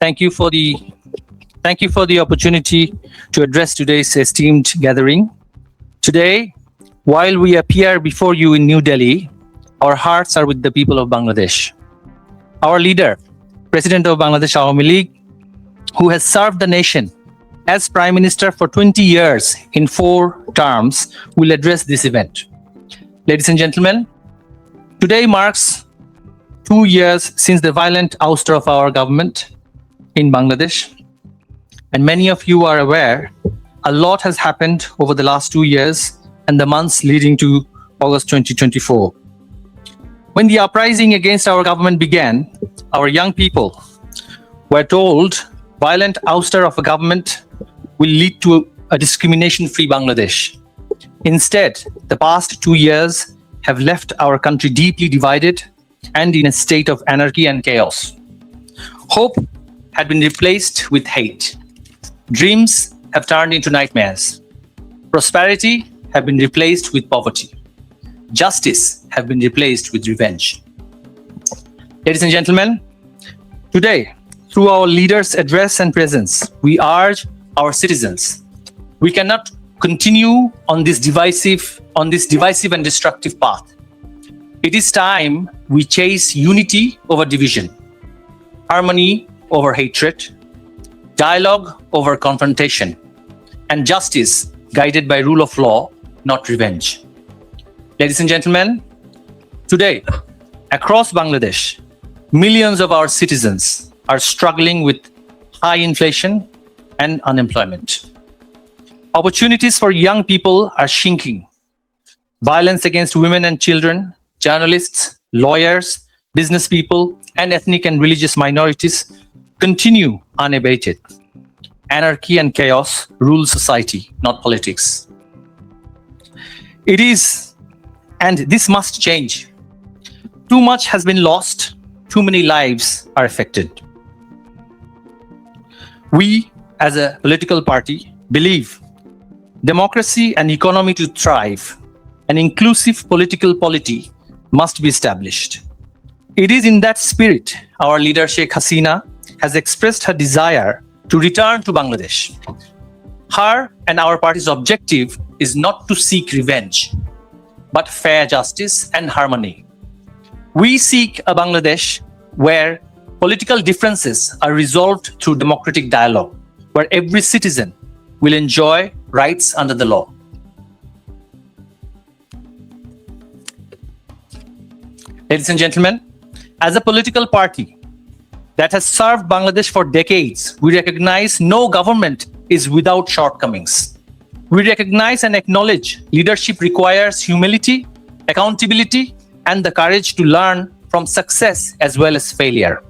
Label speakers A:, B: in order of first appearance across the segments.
A: Thank you for the opportunity to address today's esteemed gathering. Today, while we appear before you in New Delhi, our hearts are with the people of Bangladesh. Our leader, President of Bangladesh Awami League, who has served the nation as Prime Minister for 20 years in 4 terms, will address this event. Ladies and gentlemen, today marks 2 years since the violent ouster of our government in Bangladesh. And many of you are aware, a lot has happened over the last 2 years and the months leading to August 2024. When the uprising against our government began, our young people were told violent ouster of a government will lead to a discrimination-free Bangladesh. Instead, the past 2 years have left our country deeply divided and in a state of anarchy and chaos. Hope had been replaced with hate. Dreams have turned into nightmares. Prosperity have been replaced with poverty. Justice have been replaced with revenge. Ladies and gentlemen, today, through our leaders' address and presence, we urge our citizens, we cannot continue on this divisive and destructive path. It is time we chase unity over division, harmony over hatred, dialogue over confrontation, and justice guided by rule of law, not revenge. Ladies and gentlemen, today, across Bangladesh, millions of our citizens are struggling with high inflation and unemployment. Opportunities for young people are shrinking. Violence against women and children, journalists, lawyers, business people, and ethnic and religious minorities continue unabated. Anarchy and chaos rule society, not politics. It is, and this must change. Too much has been lost, too many lives are affected. We, as a political party, believe democracy and economy to thrive, an inclusive political polity must be established. It is in that spirit our leader Sheikh Hasina has expressed her desire to return to Bangladesh. Her and our party's objective is not to seek revenge, but fair justice and harmony. We seek a Bangladesh where political differences are resolved through democratic dialogue, where every citizen will enjoy rights under the law. Ladies and gentlemen, as a political party that has served Bangladesh for decades, we recognize no government is without shortcomings. We recognize and acknowledge leadership requires humility, accountability, and the courage to learn from success as well as failure.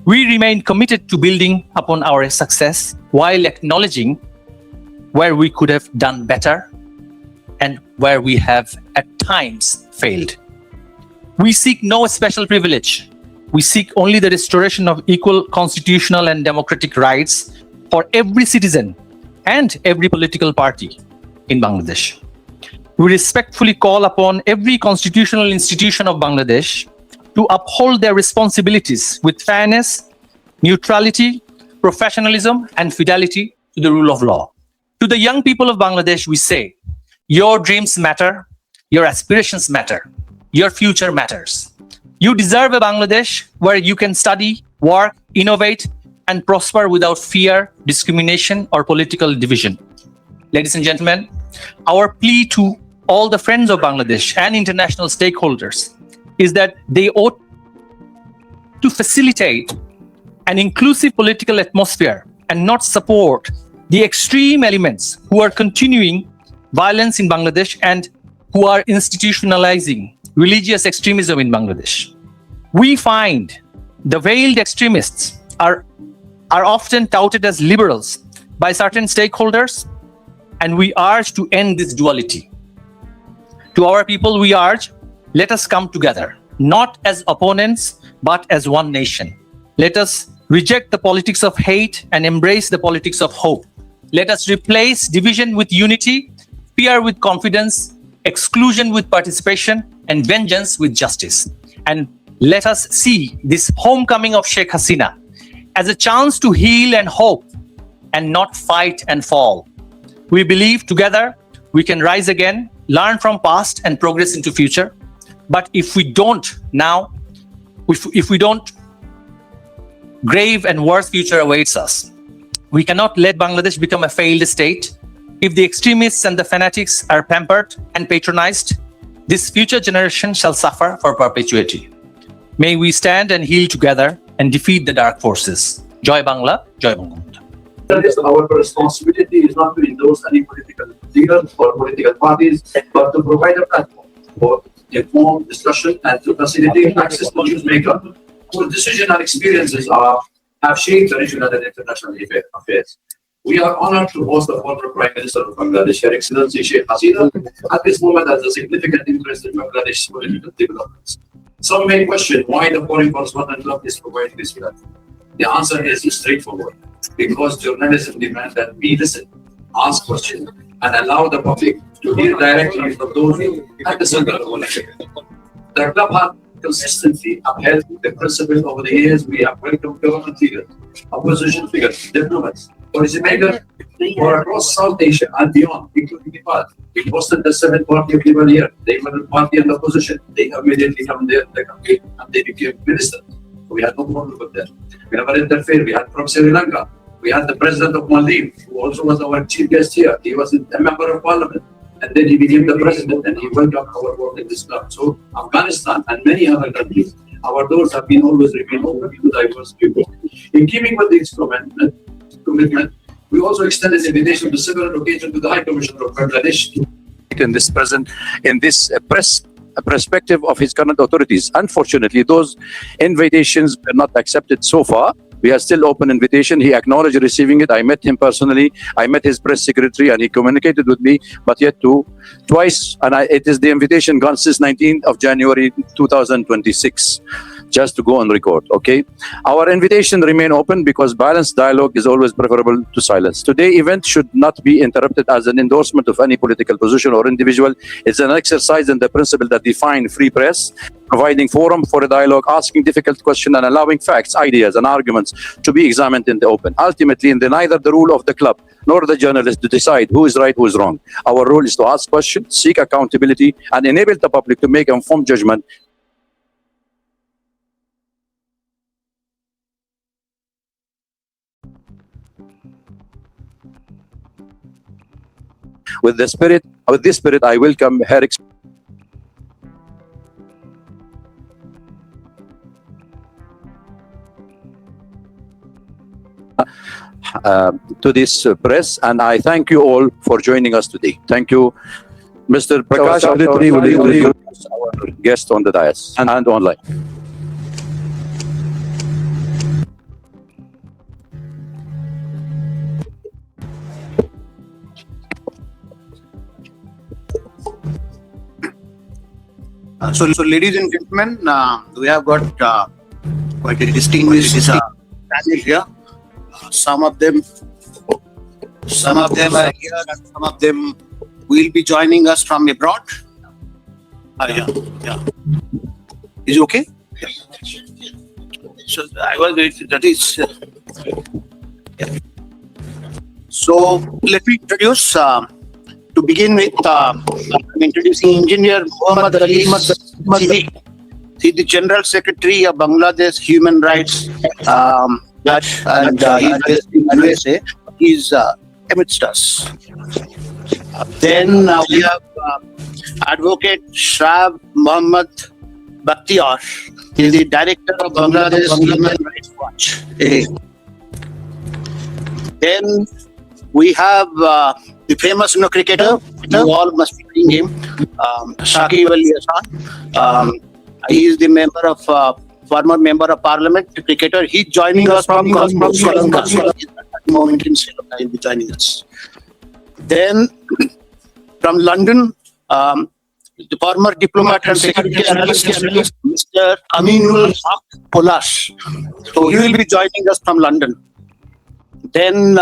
A: We remain committed to building upon our success while acknowledging where we could have done better and where we have at times failed. We seek no special privilege. We seek only the restoration of equal constitutional and democratic rights for every citizen and every political party in Bangladesh. We respectfully call upon every constitutional institution of Bangladesh to uphold their responsibilities with fairness, neutrality, professionalism, and fidelity to the rule of law. To the young people of Bangladesh, we say, your dreams matter, your aspirations matter, your future matters. You deserve a Bangladesh where you can study, work, innovate, and prosper without fear, discrimination, or political division. Ladies and gentlemen, our plea to all the friends of Bangladesh and international stakeholders is that they ought to facilitate an inclusive political atmosphere and not support the extreme elements who are continuing violence in Bangladesh and who are institutionalizing religious extremism in Bangladesh. We find the veiled extremists are often touted as liberals by certain stakeholders, and we urge to end this duality. To our people, we urge, let us come together, not as opponents, but as one nation. Let us reject the politics of hate and embrace the politics of hope. Let us replace division with unity, fear with confidence, exclusion with participation, and vengeance with justice. And let us see this homecoming of Sheikh Hasina as a chance to heal and hope and not fight and fall. We believe together we can rise again, learn from past and progress into future. But if we don't now, if we don't, grave and worse future awaits us. We cannot let Bangladesh become a failed state. If the extremists and the fanatics are pampered and patronized, this future generation shall suffer for perpetuity. May we stand and heal together and defeat the dark forces. Joy Bangla, Joy Bangla.
B: Our responsibility is not to endorse any political leaders or political parties, but to provide a platform for informed discussion and to facilitate access to newsmakers whose decisions and experiences have shaped the regional and international affairs. We are honored to host the former Prime Minister of Bangladesh, Her Excellency Sheikh Hasina, at this moment has a significant interest in Bangladesh's political developments. Some may question why the Foreign Correspondent Club is providing this platform. The answer is straightforward. Because journalism demands that we listen, ask questions, and allow the public to hear directly from those at the center of ownership. The club has consistently upheld the principle over the years. We have welcomed government leaders, opposition figures, diplomats, policymakers from across South Asia and beyond, including Nepal. We hosted the 7th Party of Nepal here. They were the party and the opposition. They immediately come there, they campaign, and they became ministers. We had no problem with that. We never interfered. We had from Sri Lanka. We had the president of Maldives, who also was our chief guest here. He was a member of parliament. And then he became the president and he welcomed our work in this club. So Afghanistan and many other countries, our doors have been always remained open to diverse people. In keeping with this commitment, we also extended invitation to several occasions to the High Commissioner of Bangladesh.
C: In this perspective of his current authorities. Unfortunately, those invitations were not accepted so far. We are still open invitation. He acknowledged receiving it. I met him personally. I met his press secretary and he communicated with me, but yet twice. And it is the invitation gone since 19th of January 2026, just to go on record, okay? Our invitation remain open because balanced dialogue is always preferable to silence. Today's event should not be interrupted as an endorsement of any political position or individual. It's an exercise in the principle that define free press, providing forum for a dialogue, asking difficult questions, and allowing facts, ideas, and arguments to be examined in the open. Ultimately, neither the rule of the club nor the journalist to decide who is right, who is wrong. Our role is to ask questions, seek accountability, and enable the public to make informed judgment. With this spirit, I welcome Her to this press, and I thank you all for joining us today. Thank you. Mr. Prakash Aditri will introduce our guest on the dais and online.
D: So, ladies and gentlemen, we have got quite a distinguished panel here. Some of them are here, and some of them will be joining us from abroad. Yeah. Is it okay? Yeah. So I was that is. Yeah. So let me introduce. To begin with, I'm introducing Engineer Muhammad Ali Siddiq. He's the General Secretary of Bangladesh Human Rights Judge, and he's based in USA. He's amidst us. Then we have Advocate Shab Muhammad Bakhtiar. He's the Director of Bangladesh Human Rights Watch. Then we have the famous cricketer, you all must be knowing him, Shakib Ali Hasan. He is the former member of parliament, cricketer. He's joining us from Sri Lanka. At the moment in Sri Lanka, he'll be joining us. Then from London, the former diplomat and security analyst, Mr. Aminul Haq Polash. So he will be joining us from London. Then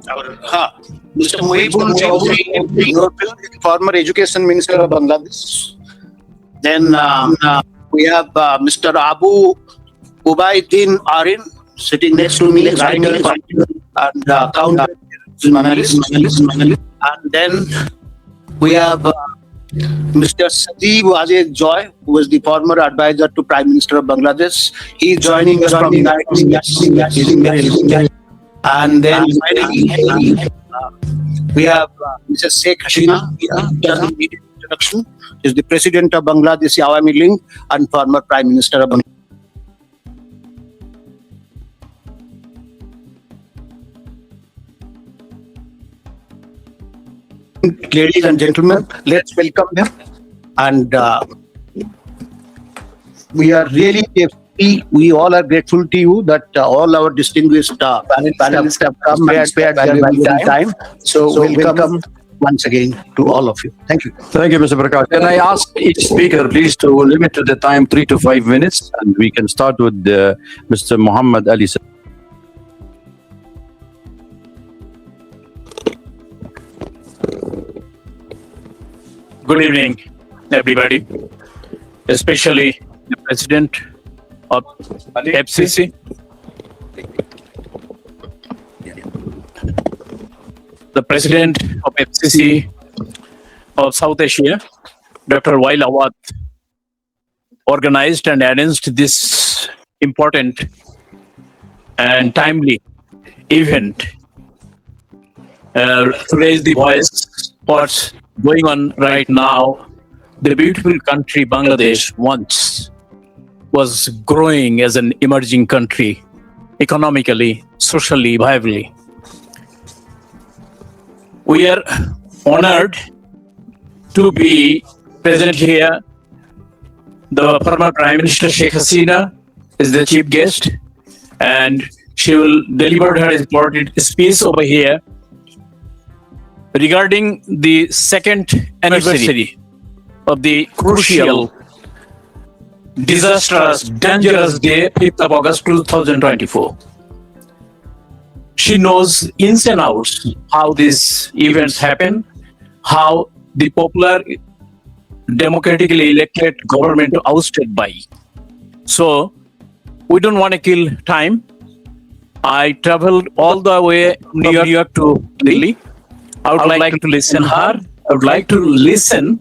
D: Mr. Muhibul Chowdhury, former Education Minister of Bangladesh. Then we have Mr. Abu Ubaiddin Arin sitting next to me, writer and counter analyst. And then we have Mr. Sajib Wazir Joy, who is the former advisor to Prime Minister of Bangladesh. He is joining us from United States. And then we have Mrs. Sheikh Hasina, doesn't need introduction, is the President of Bangladesh Awami League and former Prime Minister of Bangladesh. Ladies and gentlemen, let's welcome them. And we are really, we all are grateful to you that all our distinguished panelists have come and spared their valuable time. So welcome once again to all of you. Thank you.
C: Thank you, Mr. Prakash. Can I ask each speaker, please, to limit to the time 3 to 5 minutes, and we can start with Mr. Muhammad Ali.
E: Good evening, everybody, especially the President of FCC, the President of FCC of South Asia, Dr. Wail Awad, organized and arranged this important and timely event to raise the voice what's going on right now. The beautiful country Bangladesh once was growing as an emerging country, economically, socially, viably. We are honored to be present here. The former Prime Minister Sheikh Hasina is the chief guest, and she will deliver her important speech over here regarding the second anniversary of the crucial, disastrous, dangerous day, 5th of August 2024. She knows ins and outs how these events happen, how the popular, democratically elected government ousted by. So, we don't want to kill time. I traveled all the way from New York to Delhi. I would like to listen her. I would like to listen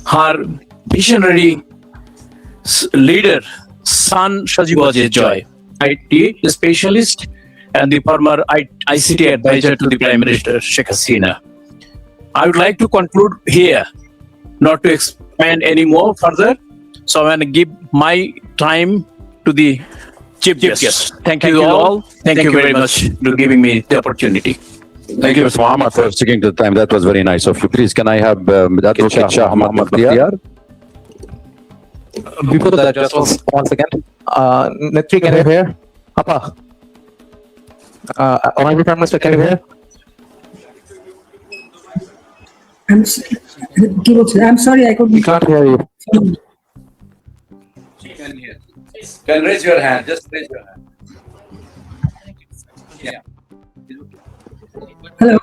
E: her visionary leader, son Sajib Wazir Joy, IT specialist and the former ICT advisor to the Prime Minister Sheikh Hasina. I would like to conclude here, not to expand any more further. So I'm going to give my time to the chief guest. Thank you all. Thank you very much for giving me the opportunity.
C: Thank you, Mr. Muhammad, for sticking to the time. That was very nice of you. Please, can I have Advocate Shah Muhammad Bakhtiyar?
F: Before that, just one second. Netri, can you hear? Papa. Honorable Prime Minister, can you hear?
G: I'm sorry, I couldn't.
F: We can't hear you.
C: Can hear. Can raise your hand. Just raise your hand. Yeah.
G: Hello.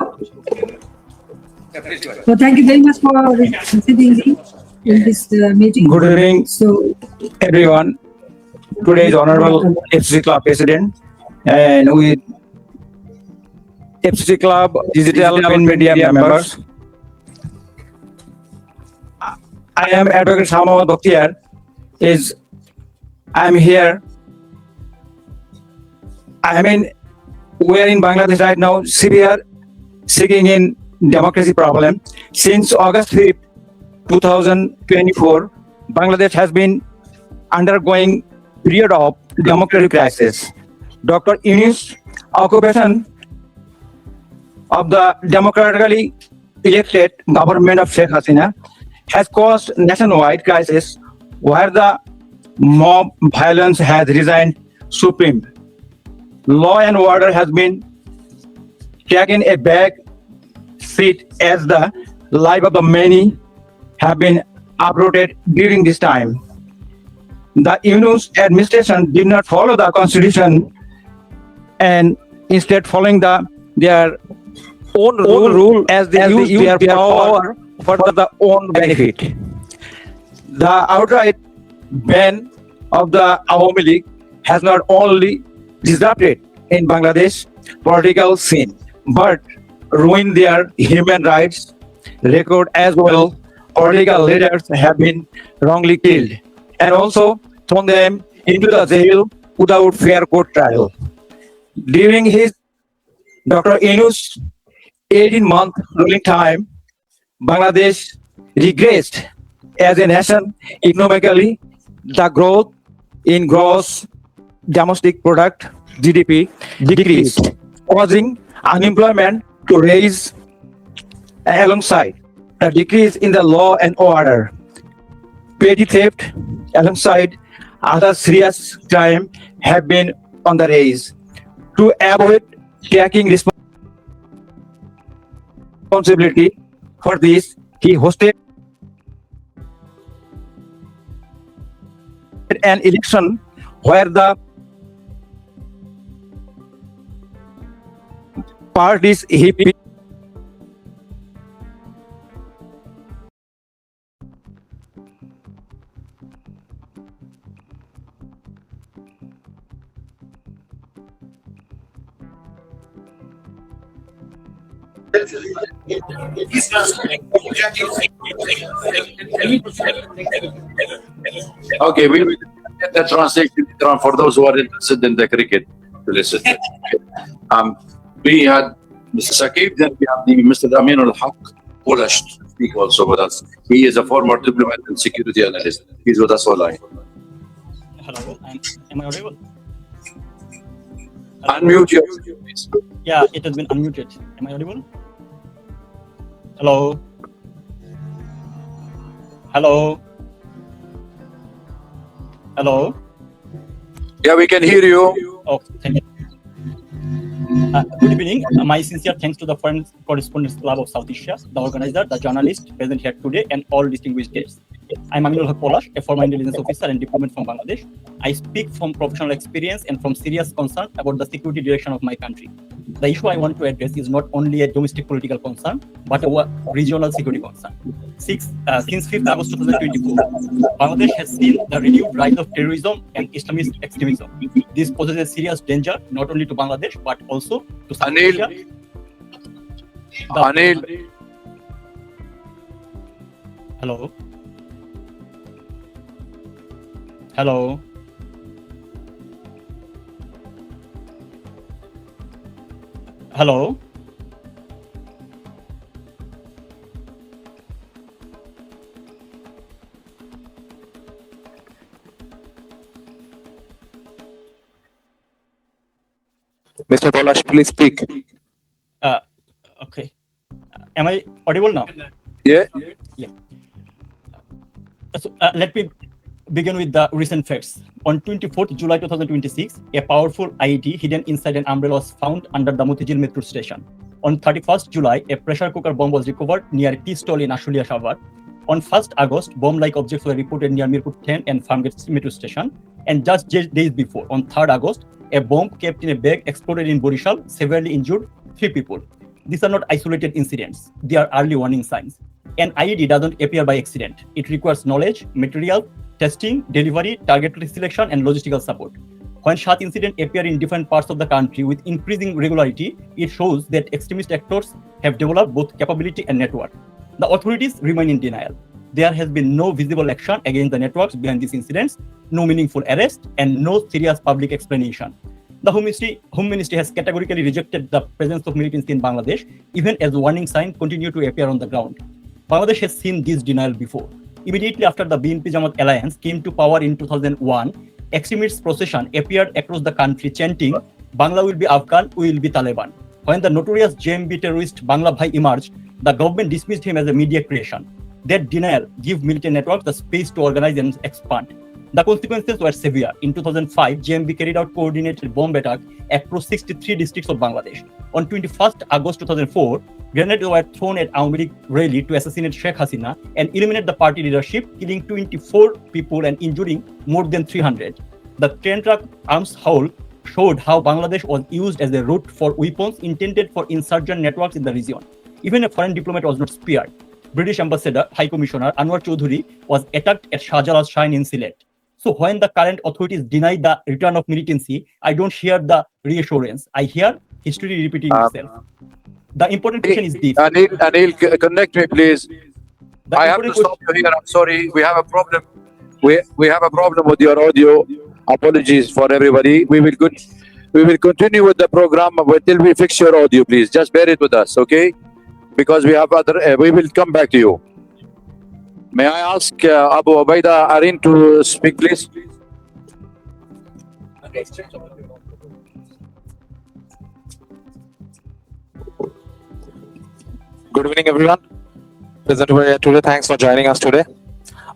G: So thank you very much for sitting in this meeting.
H: Good evening,
G: So
H: everyone. Today is Honorable FCC Club President, and with FCC Club Digital and Media members. I am Advocate Shah Muhammad Bakhtiyar. I am here. We are in Bangladesh right now, severe seeking in democracy problem. Since August 5th, 2024, Bangladesh has been undergoing period of democratic crisis. Dr. Yunus' occupation of the democratically elected government of Sheikh Hasina has caused nationwide crisis where the mob violence has resigned supreme. Law and order has been taken a back seat as the life of the many have been uprooted during this time. The Yunus administration did not follow the constitution and instead following their own rule as they use their power for the own benefit. The outright ban of the Awami League has not only disrupted in Bangladesh political scene, but ruined their human rights record as well. Political leaders have been wrongly killed and also thrown them into the jail without fair court trial. During his Dr. Inu's 18-month ruling time, Bangladesh regressed as a nation economically. The growth in gross domestic product (GDP) decreased, causing unemployment to rise alongside a decrease in the law and order. Petty theft alongside other serious crime have been on the rise. To avoid taking responsibility for this, he hosted an election where the parties he picked
C: Okay, we will get the translation later on for those who are interested in the cricket to listen. We had Mr. Sakib, then we have Mr. Amin al-Haq Polish to speak also with us. He is a former diplomat and security analyst. He's with us online.
I: Hello, am I audible?
C: Unmute yourself, please.
I: Yeah, it has been unmuted. Am I audible? Hello? Hello? Hello?
C: Yeah, we can hear you.
I: Oh, thank you. Good evening. My sincere thanks to the Foreign Correspondents Club of South Asia, the organizer, the journalist present here today, and all distinguished guests. I'm Aminul Haq Polash, a former intelligence officer and diplomat from Bangladesh. I speak from professional experience and from serious concern about the security direction of my country. The issue I want to address is not only a domestic political concern, but a regional security concern. Since 5th August 2024, Bangladesh has seen the renewed rise of terrorism and Islamist extremism. This poses a serious danger not only to Bangladesh, but also to South Asia.
C: Anil.
I: Hello? Hello? Hello?
F: Mr. Polash, please speak.
I: Okay. Am I audible now?
C: Yeah.
I: So, let me begin with the recent facts. On 24th July 2026, a powerful IED hidden inside an umbrella was found under the Motijil metro station. On 31st July, a pressure cooker bomb was recovered near a tea stall in Ashulia Shavar. On 1st August, bomb-like objects were reported near Mirpur 10 and Farmgate metro station. And just days before, on 3rd August, a bomb kept in a bag exploded in Borishal, severely injured 3 people. These are not isolated incidents. They are early warning signs. An IED doesn't appear by accident. It requires knowledge, material, testing, delivery, target selection, and logistical support. When such incidents appear in different parts of the country with increasing regularity, it shows that extremist actors have developed both capability and network. The authorities remain in denial. There has been no visible action against the networks behind these incidents, no meaningful arrest, and no serious public explanation. The Home Ministry has categorically rejected the presence of militants in Bangladesh, even as warning signs continue to appear on the ground. Bangladesh has seen this denial before. Immediately after the BNP-Jamaat alliance came to power in 2001, extremist procession appeared across the country chanting, "Bangla will be Afghan, we will be Taliban." When the notorious JMB terrorist Bangla Bhai emerged, the government dismissed him as a media creation. That denial gave militant networks the space to organize and expand. The consequences were severe. In 2005, JMB carried out coordinated bomb attack across 63 districts of Bangladesh. On 21st August 2004, grenades were thrown at Awami League rally to assassinate Sheikh Hasina and eliminate the party leadership, killing 24 people and injuring more than 300. The train truck arms haul showed how Bangladesh was used as a route for weapons intended for insurgent networks in the region. Even a foreign diplomat was not spared. British Ambassador, High Commissioner Anwar Choudhury was attacked at Shahjalal's shrine in Sylhet. So when the current authorities deny the return of militancy, I don't hear the reassurance. I hear history repeating itself. The important question is this.
C: Anil, connect me, please.
I: The
C: I have to
I: important
C: stop you here. I'm sorry. We have a problem. We have a problem with your audio. Apologies for everybody. We will continue with the program until we fix your audio, please. Just bear it with us, okay? Because we have other. We will come back to you. May I ask Abu Ubaida Arin to speak, please?
F: Good evening, everyone. Present over here today. Thanks for joining us today.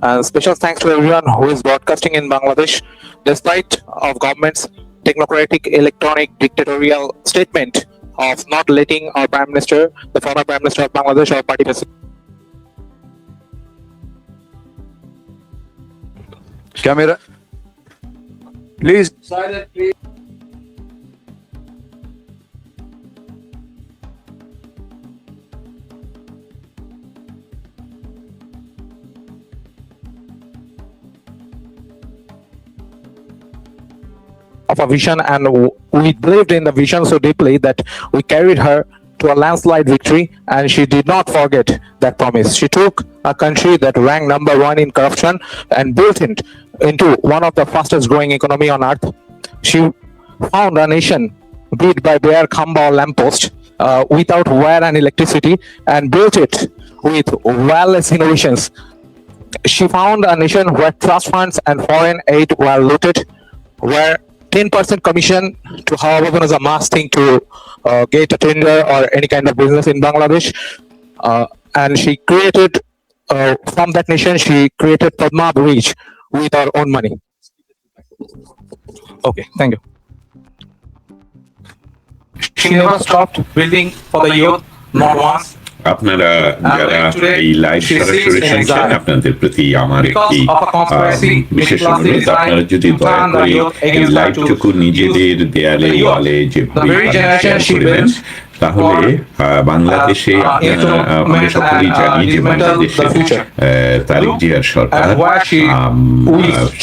F: And special thanks to everyone who is broadcasting in Bangladesh, despite of government's technocratic electronic dictatorial statement of not letting our Prime Minister, the former Prime Minister of Bangladesh, our party president.
C: Camera. Please. Silent, please.
F: Of a vision, and we believed in the vision so deeply that we carried her to a landslide victory, and she did not forget that promise. She took a country that ranked #1 in corruption and built it into one of the fastest growing economy on earth. She found a nation built by bare khamba or lamppost without wire and electricity, and built it with wireless innovations. She found a nation where trust funds and foreign aid were looted, where 10% commission to however is a must thing to get a tender or any kind of business in Bangladesh. And she created, from that nation, she created Padma Bridge with her own money. Okay, thank you. She never stopped building for the youth, not once.
J: আপনারা যারা এই live সরাসরি শুনছেন আপনাদের প্রতি আমার একটি বিশেষ অনুরোধ, আপনারা যদি দয়া করে এই লাইভটুকু নিজেদের দেয়ালে ওয়ালে যে করবেন, তাহলে বাংলাদেশে আমরা সকলেই জানি যে বাংলাদেশের তারেক জিয়ার সরকার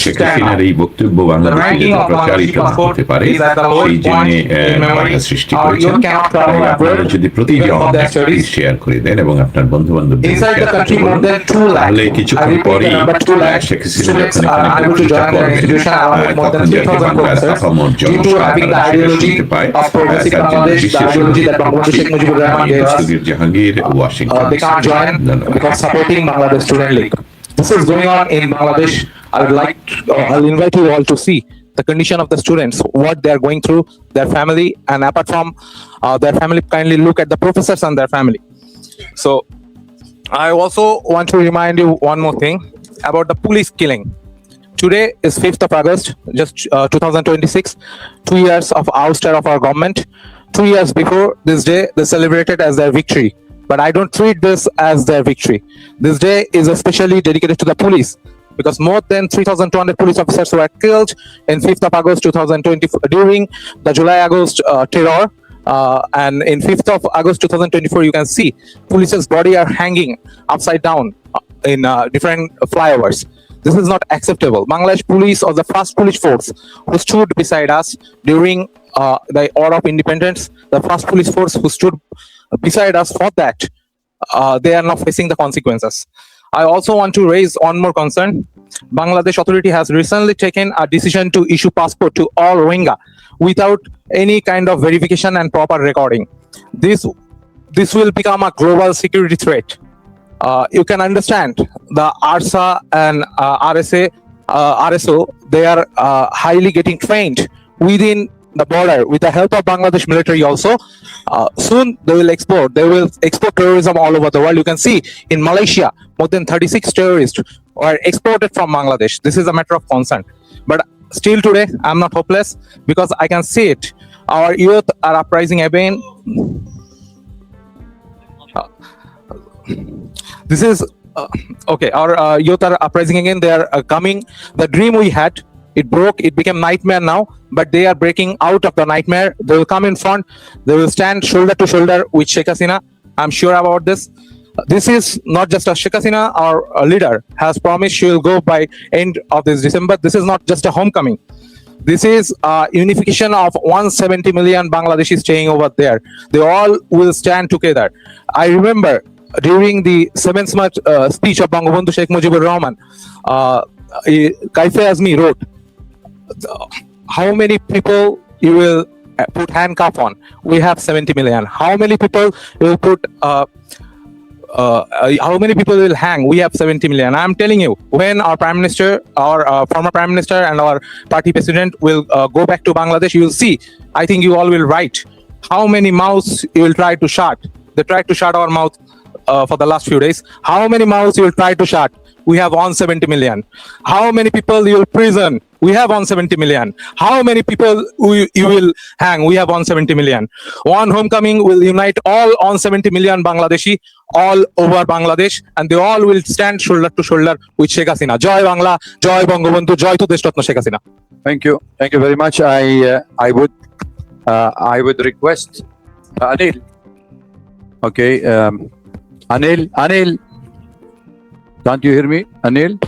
J: শেখ হাসিনার এই বক্তব্য বাংলাদেশে যাতে প্রচারিত না হতে পারে সেই জন্য বাধা সৃষ্টি করেছেন। আপনারা যদি প্রতিজন শেয়ার করে দেন এবং আপনার বন্ধু বান্ধবদের তাহলে কিছুক্ষণ পরেই শেখ হাসিনা যখন বক্তৃতা করবেন তখন যাতে বাংলার আপামর জনসাধারণ শুনতে পায়, তার জন্য বিশেষ Jahangir, Washington.
F: They can't join because supporting Bangladesh Student League. This is going on in Bangladesh. I would like I'll invite you all to see the condition of the students, what they are going through, their family, and apart from their family, kindly look at the professors and their family. So I also want to remind you one more thing about the police killing. Today is 5th of August, just 2026, 2 years of ouster of our government. 2 years before this day, they celebrated as their victory. But I don't treat this as their victory. This day is especially dedicated to the police, because more than 3,200 police officers were killed in 5th of August 2020 during the July-August terror. And in 5th of August 2024, you can see police's body are hanging upside down in different flyovers. This is not acceptable. Bangladesh police was the first police force who stood beside us during the War of Independence. The first police force who stood beside us for that. They are now facing the consequences. I also want to raise one more concern. Bangladesh authority has recently taken a decision to issue passport to all Rohingya without any kind of verification and proper recording. This will become a global security threat. You can understand the ARSA and RSO, they are highly getting trained within the border with the help of Bangladesh military also. Soon they will export terrorism all over the world. You can see in Malaysia, more than 36 terrorists were exported from Bangladesh. This is a matter of concern. But still today, I'm not hopeless, because I can see it. Our youth are uprising again. This is okay. Our youth are uprising again. They are coming. The dream we had It broke, it became nightmare now, but they are breaking out of the nightmare. They will come in front, they will stand shoulder to shoulder with Sheikh Hasina. I'm sure about this. This is not just a Sheikh Hasina, our leader has promised she will go by end of this December. This is not just a homecoming. This is unification of 170 million Bangladeshis staying over there. They all will stand together. I remember during the 7th March speech of Bangabandhu Sheikh Mujibur Rahman, Kaife Azmi wrote, how many people you will put handcuff on? We have 70 million. How many people will put how many people will hang? We have 70 million. I'm telling you, when our Prime Minister, our former Prime Minister and our party president will go back to Bangladesh, you will see, I think you all will write how many mouths you will try to shut. They tried to shut our mouth for the last few days. How many mouths you will try to shut? We have 170 million. How many people you will prison? We have 170 million. How many people you will hang? We have 170 million. One homecoming will unite all 170 million Bangladeshi all over Bangladesh, and they all will stand shoulder to shoulder with Sheikh Hasina. Joy Bangla, Joy Bangabandhu, Joy to Deshratna Sheikh Hasina.
C: Thank you very much. I would request Anil. Okay, Anil, can't you hear me, Anil?